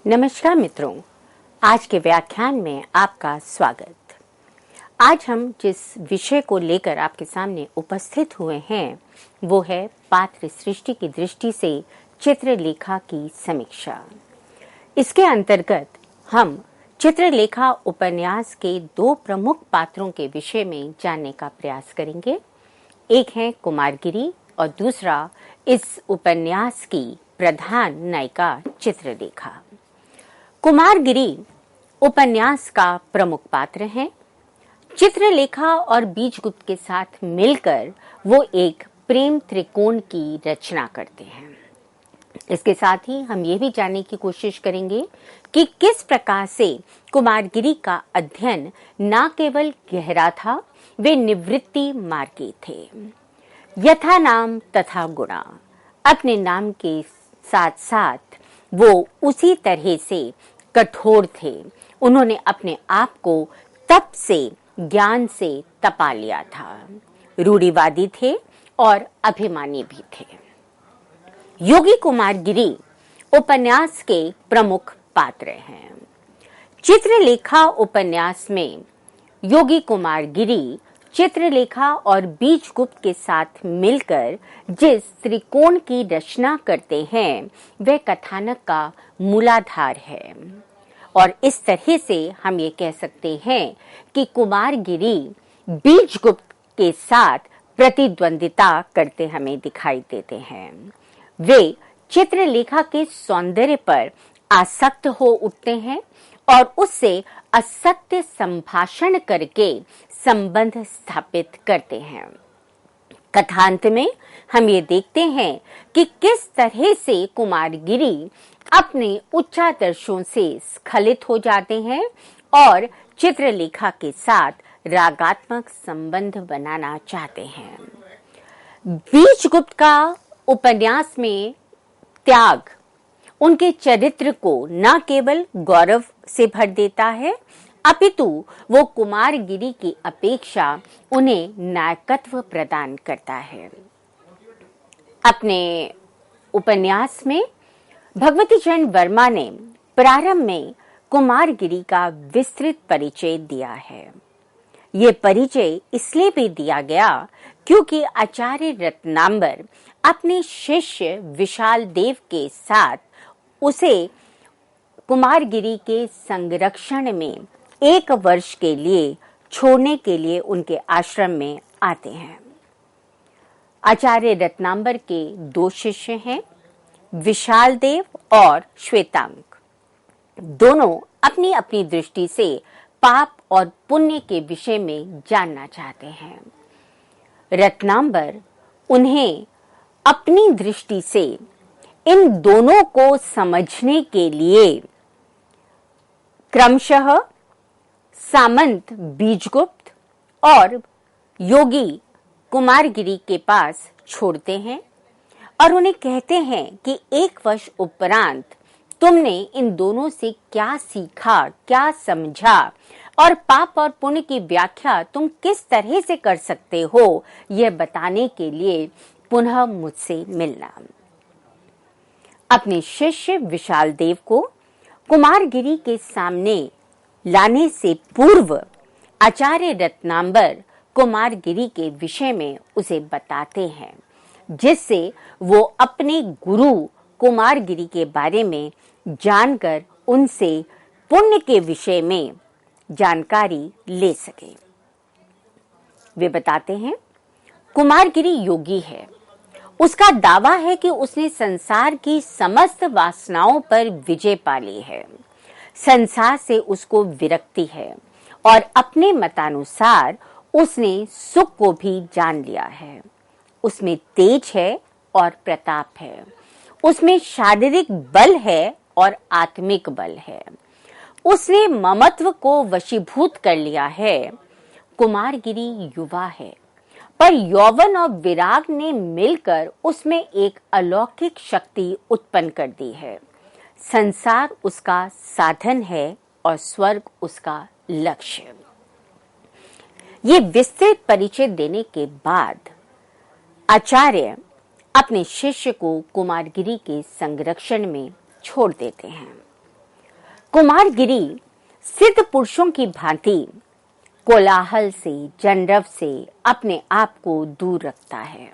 नमस्कार मित्रों, आज के व्याख्यान में आपका स्वागत। आज हम जिस विषय को लेकर आपके सामने उपस्थित हुए हैं वो है पात्र सृष्टि की दृष्टि से चित्रलेखा की समीक्षा। इसके अंतर्गत हम चित्रलेखा उपन्यास के दो प्रमुख पात्रों के विषय में जानने का प्रयास करेंगे। एक है कुमारगिरी और दूसरा इस उपन्यास की प्रधान नायिका चित्रलेखा। कुमारगिरी उपन्यास का प्रमुख पात्र हैं। चित्रलेखा और बीजगुप्त के साथ मिलकर वो एक प्रेम त्रिकोण की रचना करते हैं। इसके साथ ही हम ये भी जानने की कोशिश करेंगे कि किस प्रकार से कुमारगिरी का अध्ययन न केवल गहरा था, वे निवृत्ति मार्गी थे। यथा नाम तथा गुणा, अपने नाम के साथ साथ वो उसी तरह से कठोर थे। उन्होंने अपने आप को तप से, ज्ञान से तपा लिया था। रूढ़िवादी थे और अभिमानी भी थे। योगी कुमारगिरी उपन्यास के प्रमुख पात्र हैं। चित्रलेखा उपन्यास में योगी कुमारगिरी चित्रलेखा और बीजगुप्त के साथ मिलकर जिस त्रिकोण की रचना करते हैं वह कथानक का मूलाधार है। और इस तरह से हम ये कह सकते हैं कि कुमारगिरी बीजगुप्त के साथ प्रतिद्वंदिता करते हमें दिखाई देते हैं। वे चित्रलेखा के सौंदर्य पर आसक्त हो उठते हैं और उससे असत्य संभाषण करके संबंध स्थापित करते हैं। कथांत में हम ये देखते हैं कि किस तरह से कुमारगिरी अपने उच्चादर्शों से स्खलित हो जाते हैं और चित्रलेखा के साथ रागात्मक संबंध बनाना चाहते हैं। बीजगुप्त का उपन्यास में त्याग उनके चरित्र को न केवल गौरव से भर देता है, अपितु वो कुमारगिरी की अपेक्षा उन्हें नायकत्व प्रदान करता है। अपने उपन्यास में भगवती चरण वर्मा ने प्रारंभ में कुमारगिरी का विस्तृत परिचय दिया है। ये परिचय इसलिए भी दिया गया क्योंकि आचार्य रत्नांबर अपने शिष्य विशाल देव के साथ उसे कुमारगिरी के संरक्षण में 1 वर्ष के लिए छोड़ने के लिए उनके आश्रम में आते हैं। आचार्य रत्नांबर के 2 शिष्य हैं, विशाल देव और श्वेतांक। दोनों अपनी अपनी दृष्टि से पाप और पुण्य के विषय में जानना चाहते हैं। रत्नांबर उन्हें अपनी दृष्टि से इन दोनों को समझने के लिए क्रमशः सामंत बीजगुप्त और योगी कुमारगिरी के पास छोड़ते हैं और उन्हें कहते हैं कि 1 वर्ष उपरांत तुमने इन दोनों से क्या सीखा, क्या समझा और पाप और पुण्य की व्याख्या तुम किस तरह से कर सकते हो, यह बताने के लिए पुनः मुझसे मिलना। अपने शिष्य विशाल देव को कुमारगिरी के सामने लाने से पूर्व आचार्य रत्नांबर कुमारगिरी के विषय में उसे बताते हैं, जिससे वो अपने गुरु कुमारगिरी के बारे में जानकर उनसे पुण्य के विषय में जानकारी ले सके। वे बताते हैं, कुमारगिरी योगी है। उसका दावा है कि उसने संसार की समस्त वासनाओं पर विजय पा ली है। संसार से उसको विरक्ति है और अपने मतानुसार उसने सुख को भी जान लिया है। उसमें तेज है और प्रताप है। उसमें शारीरिक बल है और आत्मिक बल है। उसने ममत्व को वशीभूत कर लिया है। कुमारगिरी युवा है, पर यौवन और विराग ने मिलकर उसमें एक अलौकिक शक्ति उत्पन्न कर दी है। संसार उसका साधन है और स्वर्ग उसका लक्ष्य। ये विस्तृत परिचय देने के बाद आचार्य अपने शिष्य को कुमारगिरी के संरक्षण में छोड़ देते हैं। कुमारगिरी सिद्ध पुरुषों की भांति कोलाहल से, जनरव से अपने आप को दूर रखता है,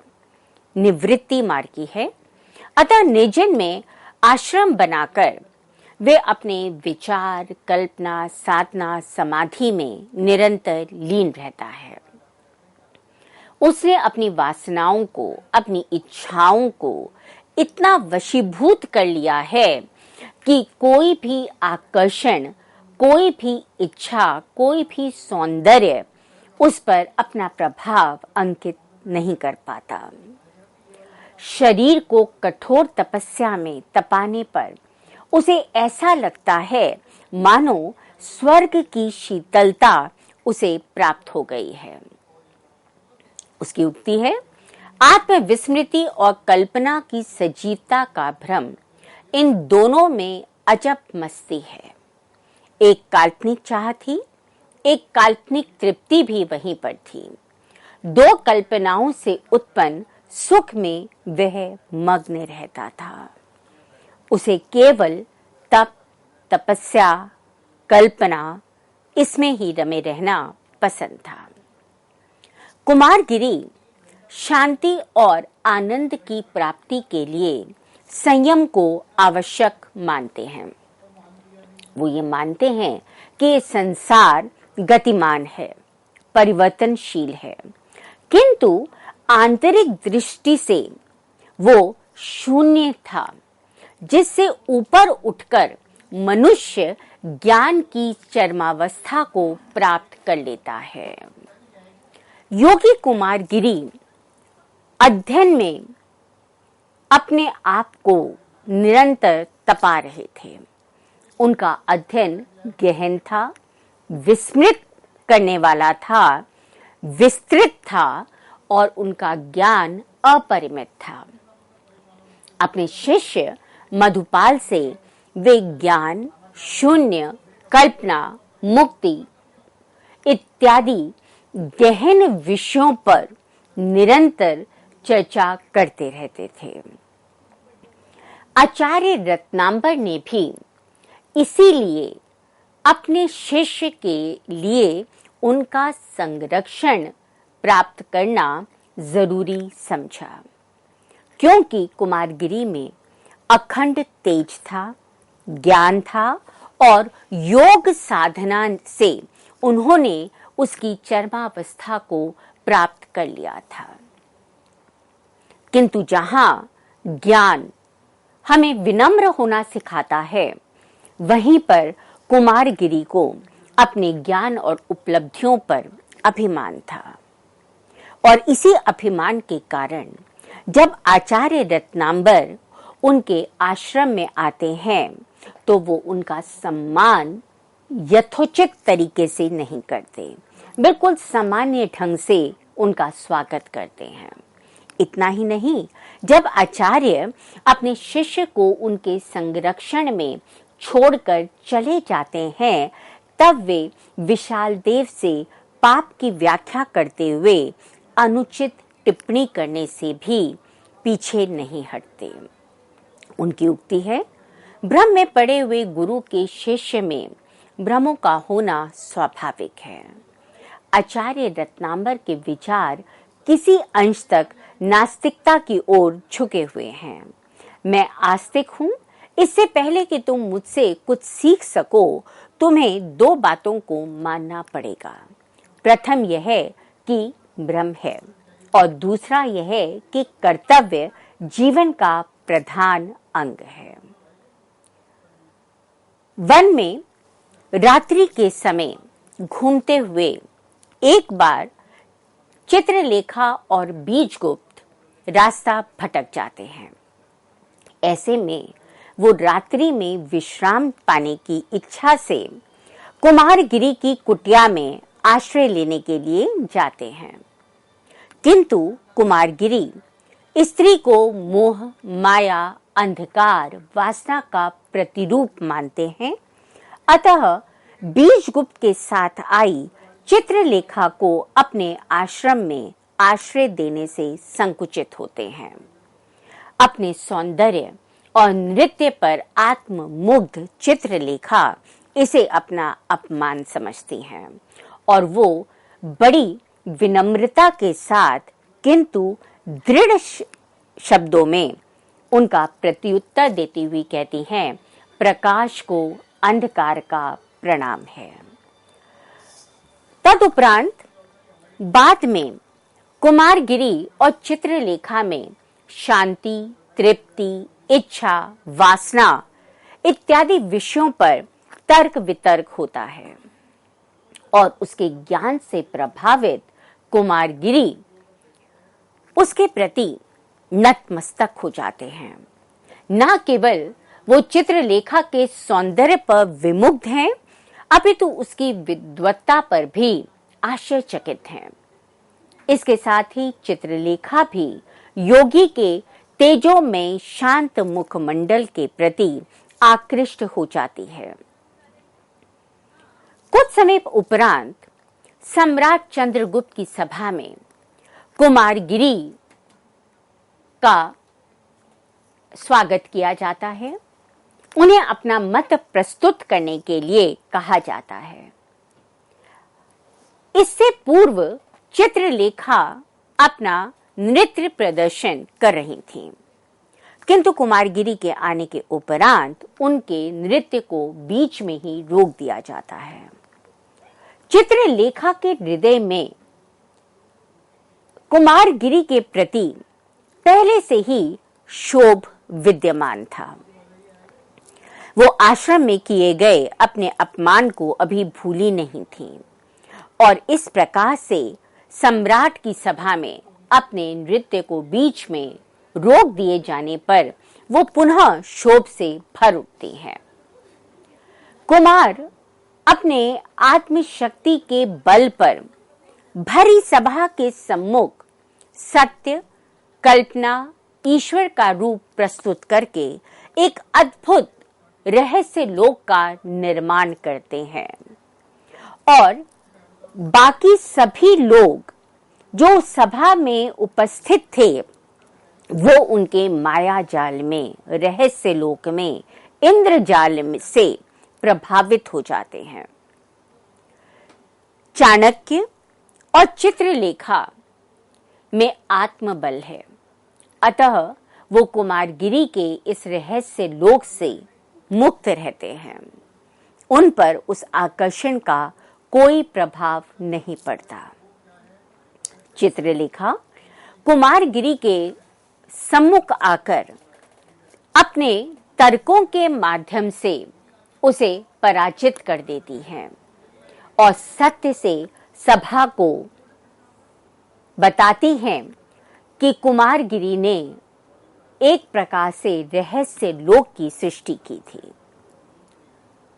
निवृत्ति मार्गी है। अतः निर्जन में आश्रम बनाकर वे अपने विचार, कल्पना, साधना, समाधि में निरंतर लीन रहता है। उसने अपनी वासनाओं को, अपनी इच्छाओं को इतना वशीभूत कर लिया है कि कोई भी आकर्षण, कोई भी इच्छा, कोई भी सौंदर्य उस पर अपना प्रभाव अंकित नहीं कर पाता। शरीर को कठोर तपस्या में तपाने पर उसे ऐसा लगता है मानो स्वर्ग की शीतलता उसे प्राप्त हो गई है। उसकी उक्ति है, आत्मविस्मृति और कल्पना की सजीवता का भ्रम, इन दोनों में अजब मस्ती है। एक काल्पनिक चाह थी, एक काल्पनिक तृप्ति भी वहीं पर थी। दो कल्पनाओं से उत्पन्न सुख में वह मग्न रहता था। उसे केवल तप, तपस्या, कल्पना, इसमें ही रमे रहना पसंद था। कुमारगिरी शांति और आनंद की प्राप्ति के लिए संयम को आवश्यक मानते हैं। वो ये मानते हैं कि ये संसार गतिमान है, परिवर्तनशील है, किंतु आंतरिक दृष्टि से वो शून्य था, जिससे ऊपर उठकर मनुष्य ज्ञान की चरमावस्था को प्राप्त कर लेता है। योगी कुमारगिरी अध्ययन में अपने आप को निरंतर तपा रहे थे। उनका अध्ययन गहन था, विस्मृत करने वाला था, विस्तृत था और उनका ज्ञान अपरिमित था। अपने शिष्य मधुपाल से वे ज्ञान, शून्य, कल्पना, मुक्ति इत्यादि गहन विषयों पर निरंतर चर्चा करते रहते थे। आचार्य रत्नांबर ने भी इसीलिए अपने शिष्य के लिए उनका संरक्षण प्राप्त करना जरूरी समझा, क्योंकि कुमारगिरी में अखंड तेज था, ज्ञान था और योग साधना से उन्होंने उसकी चरमावस्था को प्राप्त कर लिया था। किंतु जहां ज्ञान हमें विनम्र होना सिखाता है, वहीं पर कुमारगिरी को अपने ज्ञान और उपलब्धियों पर अभिमान था। और इसी अभिमान के कारण जब आचार्य रत्नांबर उनके आश्रम में आते हैं तो वो उनका सम्मान यथोचित तरीके से नहीं करते, बिल्कुल सामान्य ढंग से उनका स्वागत करते हैं। इतना ही नहीं, जब आचार्य अपने शिष्य को उनके संरक्षण में छोड़कर चले जाते हैं, तब वे विशाल देव से पाप की व्याख्या करते हुए अनुचित टिप्पणी करने से भी पीछे नहीं हटते। उनकी उक्ति है, भ्रम में पड़े हुए गुरु के शिष्य में भ्रमों का होना स्वाभाविक है। आचार्य रत्नांबर के विचार किसी अंश तक नास्तिकता की ओर झुके हुए हैं। मैं आस्तिक हूं, इससे पहले कि तुम मुझसे कुछ सीख सको, तुम्हें दो बातों को मानना पड़ेगा। प्रथम यह है कि ब्रह्म है और दूसरा यह है कि कर्तव्य जीवन का प्रधान अंग है। वन में रात्रि के समय घूमते हुए एक बार चित्रलेखा और बीजगुप्त रास्ता भटक जाते हैं। ऐसे में वो रात्रि में विश्राम पाने की इच्छा से कुमारगिरी की कुटिया में आश्रय लेने के लिए जाते हैं। किंतु कुमारगिरी स्त्री को मोह, माया, अंधकार, वासना का प्रतिरूप मानते हैं। अतः बीजगुप्त के साथ आई चित्रलेखा को अपने आश्रम में आश्रय देने से संकुचित होते हैं। अपने सौंदर्य और नृत्य पर आत्ममुग्ध चित्रलेखा इसे अपना अपमान समझती हैं और वो बड़ी विनम्रता के साथ किंतु दृढ़ शब्दों में उनका प्रत्युत्तर देती हुई कहती हैं, प्रकाश को अंधकार का प्रणाम है। तदुपरांत बाद में कुमारगिरी और चित्रलेखा में शांति, तृप्ति, इच्छा, वासना इत्यादि विषयों पर तर्क वितर्क होता है और उसके ज्ञान से प्रभावित कुमारगिरी उसके प्रति नतमस्तक हो जाते हैं। न केवल वो चित्रलेखा के सौंदर्य पर विमुग्ध हैं, अपितु उसकी विद्वत्ता पर भी आश्चर्यचकित हैं। इसके साथ ही चित्रलेखा भी योगी के तेजोमय शांत मुखमंडल के प्रति आकृष्ट हो जाती है। कुछ समय उपरांत सम्राट चंद्रगुप्त की सभा में कुमारगिरी का स्वागत किया जाता है। उन्हें अपना मत प्रस्तुत करने के लिए कहा जाता है। इससे पूर्व चित्रलेखा अपना नृत्य प्रदर्शन कर रही थीं, किंतु कुमारगिरी के आने के उपरांत उनके नृत्य को बीच में ही रोक दिया जाता है। चित्रलेखा के हृदय में कुमारगिरी के प्रति पहले से ही क्षोभ विद्यमान था। वो आश्रम में किए गए अपने अपमान को अभी भूली नहीं थी और इस प्रकार से सम्राट की सभा में अपने नृत्य को बीच में रोक दिए जाने पर वो पुनः क्षोभ से भर उठती हैं। कुमार अपने आत्मशक्ति के बल पर भरी सभा के सम्मुख सत्य, कल्पना, ईश्वर का रूप प्रस्तुत करके एक अद्भुत रहस्य लोक का निर्माण करते हैं और बाकी सभी लोग जो सभा में उपस्थित थे वो उनके माया जाल में, रहस्य लोक में, इंद्रजाल से प्रभावित हो जाते हैं। चाणक्य और चित्रलेखा में आत्मबल है, अतः वो कुमारगिरी के इस रहस्य लोक से मुक्त रहते हैं। उन पर उस आकर्षण का कोई प्रभाव नहीं पड़ता। चित्रलेखा कुमारगिरी के सम्मुख आकर अपने तर्कों के माध्यम से उसे पराजित कर देती हैं और सत्य से सभा को बताती हैं कि कुमारगिरी ने एक प्रकार से रहस्य लोक की सृष्टि की थी।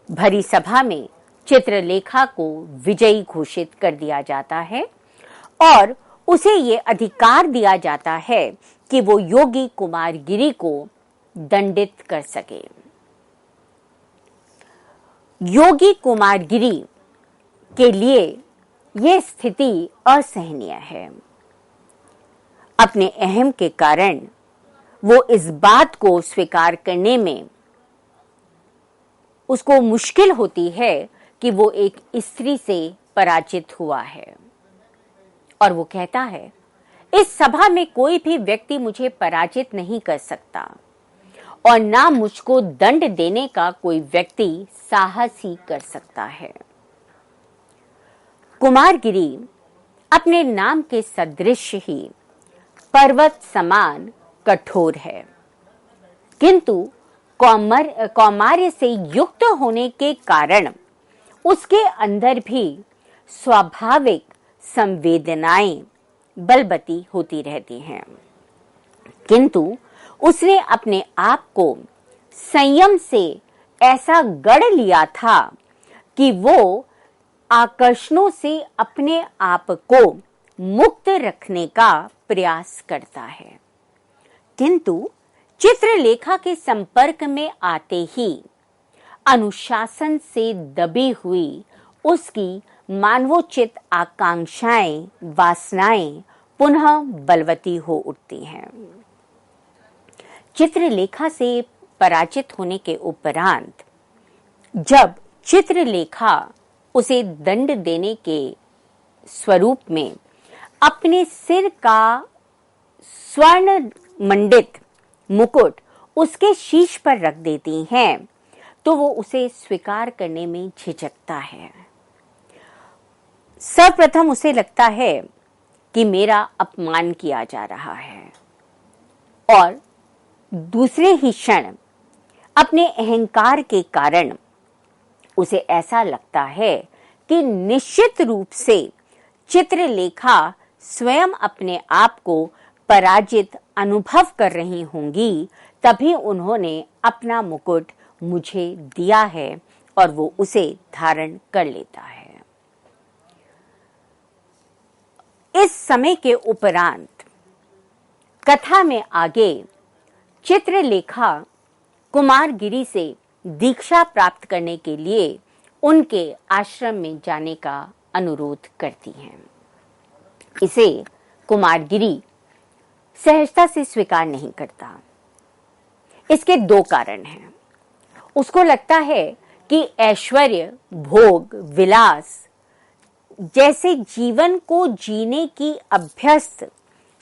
भरी सभा में चित्रलेखा को विजयी घोषित कर दिया जाता है और उसे ये अधिकार दिया जाता है कि वो योगी कुमारगिरी को दंडित कर सके। योगी कुमारगिरी के लिए यह स्थिति असहनीय है। अपने अहम के कारण वो इस बात को स्वीकार करने में उसको मुश्किल होती है कि वो एक स्त्री से पराजित हुआ है और वो कहता है, इस सभा में कोई भी व्यक्ति मुझे पराजित नहीं कर सकता और ना मुझको दंड देने का कोई व्यक्ति साहस ही कर सकता है। कुमारगिरी अपने नाम के सदृश ही पर्वत समान कठोर है, किंतु कौमार्य से युक्त होने के कारण उसके अंदर भी स्वाभाविक संवेदनाएं बलवती होती रहती हैं, किंतु उसने अपने आप को संयम से ऐसा गढ़ लिया था कि वो आकर्षणों से अपने आप को मुक्त रखने का प्रयास करता है, किंतु चित्रलेखा के संपर्क में आते ही अनुशासन से दबी हुई उसकी मानवोचित आकांक्षाएं, वासनाएं पुनः बलवती हो उठती हैं। चित्रलेखा से पराजित होने के उपरांत जब चित्रलेखा उसे दंड देने के स्वरूप में अपने सिर का स्वर्ण मंडित मुकुट उसके शीश पर रख देती हैं, तो वो उसे स्वीकार करने में झिझकता है। सर्वप्रथम उसे लगता है कि मेरा अपमान किया जा रहा है, और दूसरे ही क्षण अपने अहंकार के कारण उसे ऐसा लगता है कि निश्चित रूप से चित्रलेखा स्वयं अपने आप को पराजित अनुभव कर रही होंगी, तभी उन्होंने अपना मुकुट मुझे दिया है, और वो उसे धारण कर लेता है। इस समय के उपरांत कथा में आगे चित्रलेखा कुमारगिरी से दीक्षा प्राप्त करने के लिए उनके आश्रम में जाने का अनुरोध करती हैं। इसे कुमारगिरी सहजता से स्वीकार नहीं करता। इसके दो कारण हैं। उसको लगता है कि ऐश्वर्य, भोग, विलास जैसे जीवन को जीने की अभ्यस्त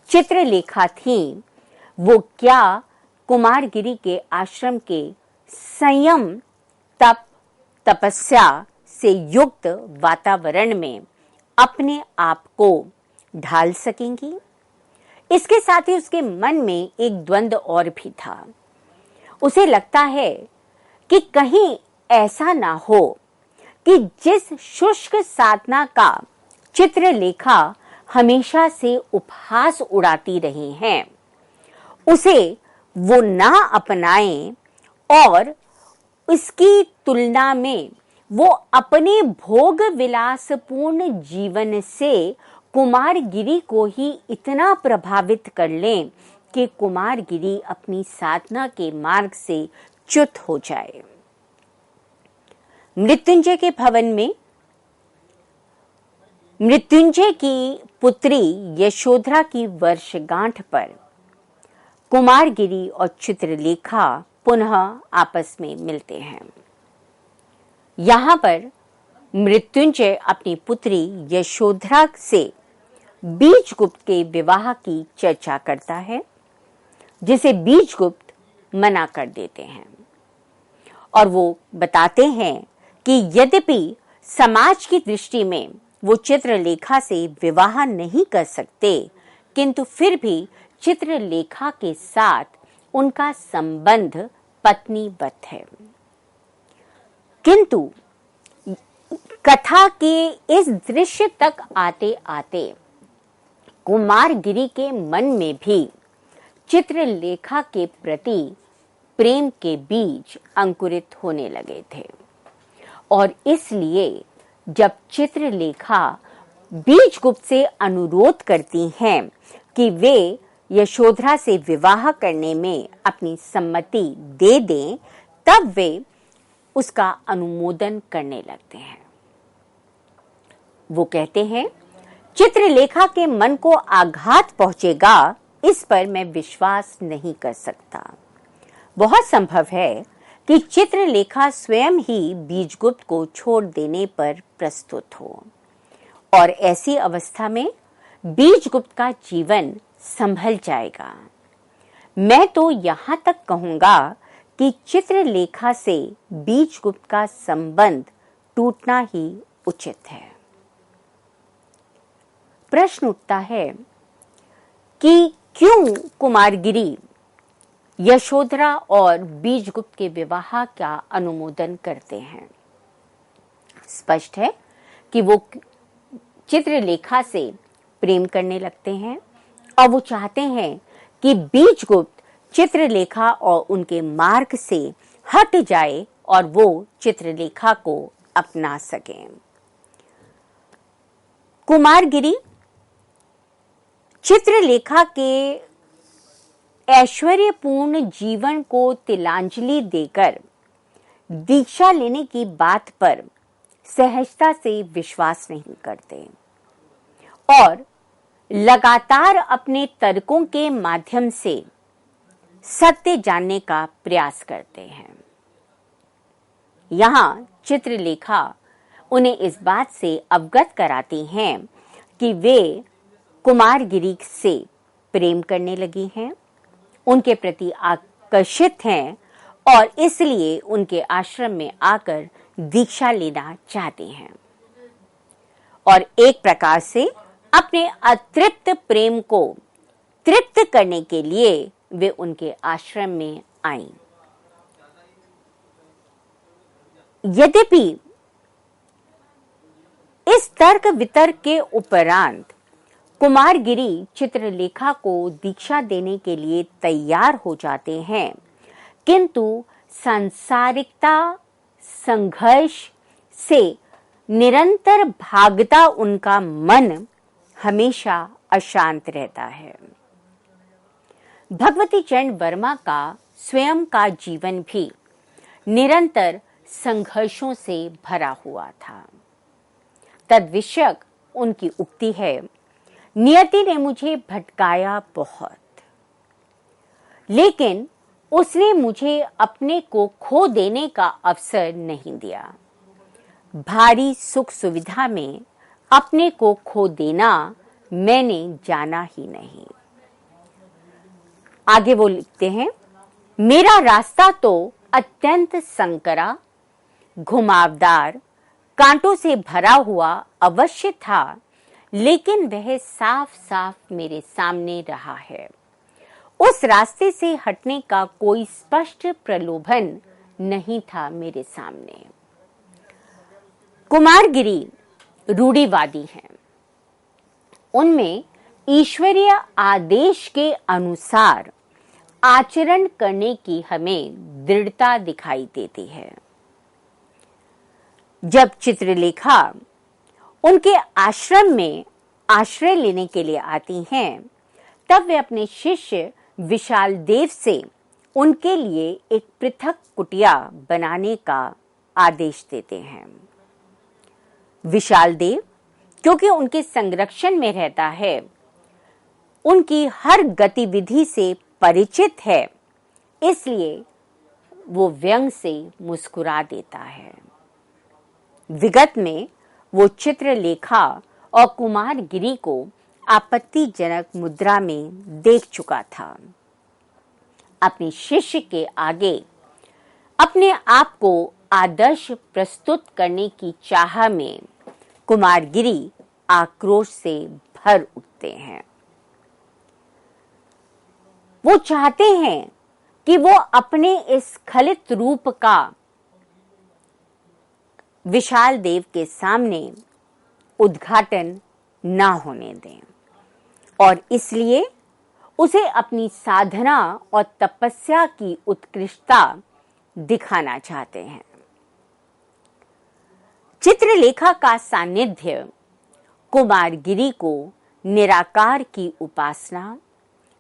चित्रलेखा थी, वो क्या कुमारगिरी के आश्रम के संयम, तप, तपस्या से युक्त वातावरण में अपने आप को ढाल सकेंगी? इसके साथ ही उसके मन में एक द्वंद्व और भी था। उसे लगता है कि कहीं ऐसा ना हो कि जिस शुष्क साधना का चित्रलेखा हमेशा से उपहास उड़ाती रही हैं, उसे वो ना अपनाएं, और इसकी तुलना में वो अपने भोग विलासपूर्ण जीवन से कुमारगिरी को ही इतना प्रभावित कर लें कि कुमारगिरी अपनी साधना के मार्ग से च्युत हो जाए। मृत्युंजय के भवन में मृत्युंजय की पुत्री यशोधरा की वर्षगांठ पर कुमारगिरी और चित्रलेखा पुनः आपस में मिलते हैं। यहाँ पर मृत्युंजय अपनी पुत्री यशोधरा से बीजगुप्त के विवाह की चर्चा करता है, जिसे बीजगुप्त मना कर देते हैं, और वो बताते हैं कि यद्यपि समाज की दृष्टि में वो चित्रलेखा से विवाह नहीं कर सकते, किंतु फिर भी चित्रलेखा के साथ उनका संबंध पत्नीवत है। किंतु कथा के इस दृश्य तक आते आते कुमारगिरी के मन में भी चित्रलेखा के प्रति प्रेम के बीज अंकुरित होने लगे थे, और इसलिए जब चित्रलेखा बीजगुप्त से अनुरोध करती हैं कि वे यशोधरा से विवाह करने में अपनी सम्मति दे दें, तब वे उसका अनुमोदन करने लगते हैं। वो कहते हैं, चित्रलेखा के मन को आघात पहुंचेगा, इस पर मैं विश्वास नहीं कर सकता। बहुत संभव है कि चित्रलेखा स्वयं ही बीजगुप्त को छोड़ देने पर प्रस्तुत हो, और ऐसी अवस्था में बीजगुप्त का जीवन संभल जाएगा। मैं तो यहां तक कहूंगा कि चित्रलेखा से बीजगुप्त का संबंध टूटना ही उचित है। प्रश्न उठता है कि क्यों कुमारगिरी यशोधरा और बीजगुप्त के विवाह का अनुमोदन करते हैं? स्पष्ट है कि वो चित्रलेखा से प्रेम करने लगते हैं, और वो चाहते हैं कि बीजगुप्त चित्रलेखा और उनके मार्ग से हट जाए और वो चित्रलेखा को अपना सकें। कुमारगिरी चित्रलेखा के ऐश्वर्यपूर्ण जीवन को तिलांजलि देकर दीक्षा लेने की बात पर सहजता से विश्वास नहीं करते, और लगातार अपने तर्कों के माध्यम से सत्य जानने का प्रयास करते हैं। यहाँ चित्रलेखा उन्हें इस बात से अवगत कराती हैं कि वे कुमारगिरी से प्रेम करने लगी हैं, उनके प्रति आकर्षित हैं और इसलिए उनके आश्रम में आकर दीक्षा लेना चाहती हैं और एक प्रकार से अपने अतृप्त प्रेम को तृप्त करने के लिए वे उनके आश्रम में आईं। यद्यपि इस तर्क वितर्क के उपरांत कुमारगिरी चित्रलेखा को दीक्षा देने के लिए तैयार हो जाते हैं, किंतु सांसारिकता संघर्ष से निरंतर भागता उनका मन हमेशा अशांत रहता है। भगवती चरण वर्मा का स्वयं का जीवन भी निरंतर संघर्षों से भरा हुआ था। तद्विषयक उनकी उक्ति है, नियति ने मुझे भटकाया बहुत, लेकिन उसने मुझे अपने को खो देने का अवसर नहीं दिया। भारी सुख सुविधा में अपने को खो देना मैंने जाना ही नहीं। आगे वो लिखते हैं, मेरा रास्ता तो अत्यंत संकरा, घुमावदार, कांटों से भरा हुआ अवश्य था, लेकिन वह साफ साफ मेरे सामने रहा है। उस रास्ते से हटने का कोई स्पष्ट प्रलोभन नहीं था मेरे सामने। कुमारगिरी रूढ़िवादी हैं। उनमें ईश्वरीय आदेश के अनुसार आचरण करने की हमें दृढ़ता दिखाई देती है। जब चित्रलेखा उनके आश्रम में आश्रय लेने के लिए आती हैं, तब वे अपने शिष्य विशाल देव से उनके लिए एक पृथक कुटिया बनाने का आदेश देते हैं। विशाल देव क्योंकि उनके संरक्षण में रहता है, उनकी हर गतिविधि से परिचित है, इसलिए वो व्यंग से मुस्कुरा देता है। विगत में वो चित्रलेखा और कुमारगिरी को आपत्तिजनक मुद्रा में देख चुका था। अपने शिष्य के आगे अपने आप को आदर्श प्रस्तुत करने की चाह में कुमारगिरी आक्रोश से भर उठते हैं। वो चाहते हैं कि वो अपने इस स्खलित रूप का विशाल देव के सामने उद्घाटन ना होने दें और इसलिए उसे अपनी साधना और तपस्या की उत्कृष्टता दिखाना चाहते हैं। चित्रलेखा का सानिध्य कुमारगिरी को निराकार की उपासना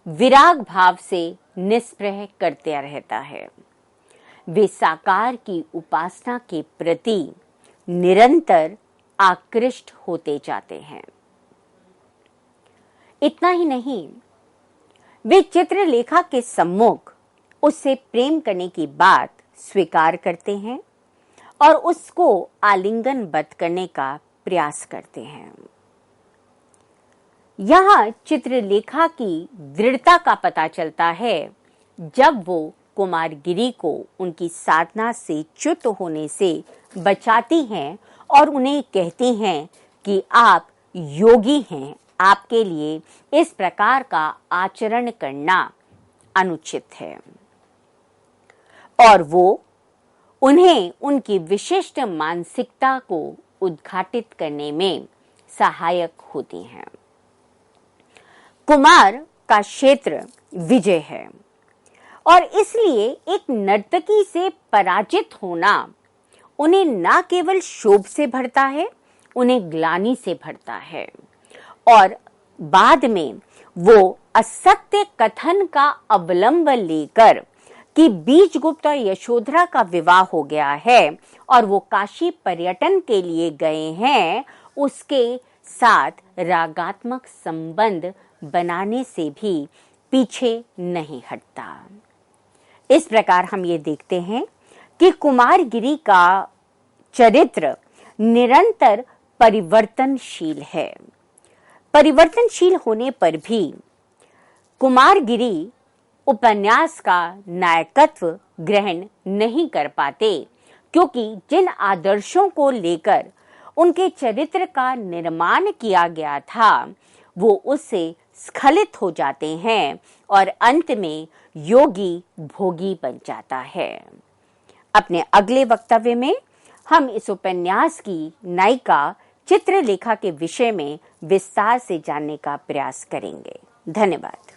विराग भाव से निस्पृह करते रहता है। वे साकार की उपासना के प्रति निरंतर आकृष्ट होते जाते हैं। इतना ही नहीं, वे चित्रलेखा के सम्मुख उससे प्रेम करने की बात स्वीकार करते हैं और उसको आलिंगनबद्ध करने का प्रयास करते हैं। यहाँ चित्रलेखा की दृढ़ता का पता चलता है जब वो कुमारगिरी को उनकी साधना से च्युत होने से बचाती हैं और उन्हें कहती हैं कि आप योगी हैं, आपके लिए इस प्रकार का आचरण करना अनुचित है, और वो उन्हें उनकी विशिष्ट मानसिकता को उद्घाटित करने में सहायक होती हैं। कुमार का क्षेत्र विजय है और इसलिए एक नर्तकी से पराजित होना उन्हें न केवल शोभ से भरता है, उन्हें ग्लानि से भरता है और बाद में वो असत्य कथन का अवलंबन लेकर कि बीजगुप्त और यशोधरा का विवाह हो गया है और वो काशी पर्यटन के लिए गए हैं, उसके साथ रागात्मक संबंध बनाने से भी पीछे नहीं हटता। इस प्रकार हम ये देखते हैं कि कुमारगिरी का चरित्र निरंतर परिवर्तनशील है। परिवर्तनशील होने पर भी कुमारगिरी उपन्यास का नायकत्व ग्रहण नहीं कर पाते, क्योंकि जिन आदर्शों को लेकर उनके चरित्र का निर्माण किया गया था वो उससे स्खलित हो जाते हैं और अंत में योगी भोगी बन जाता है। अपने अगले वक्तव्य में हम इस उपन्यास की नायिका चित्रलेखा के विषय में विस्तार से जानने का प्रयास करेंगे। धन्यवाद।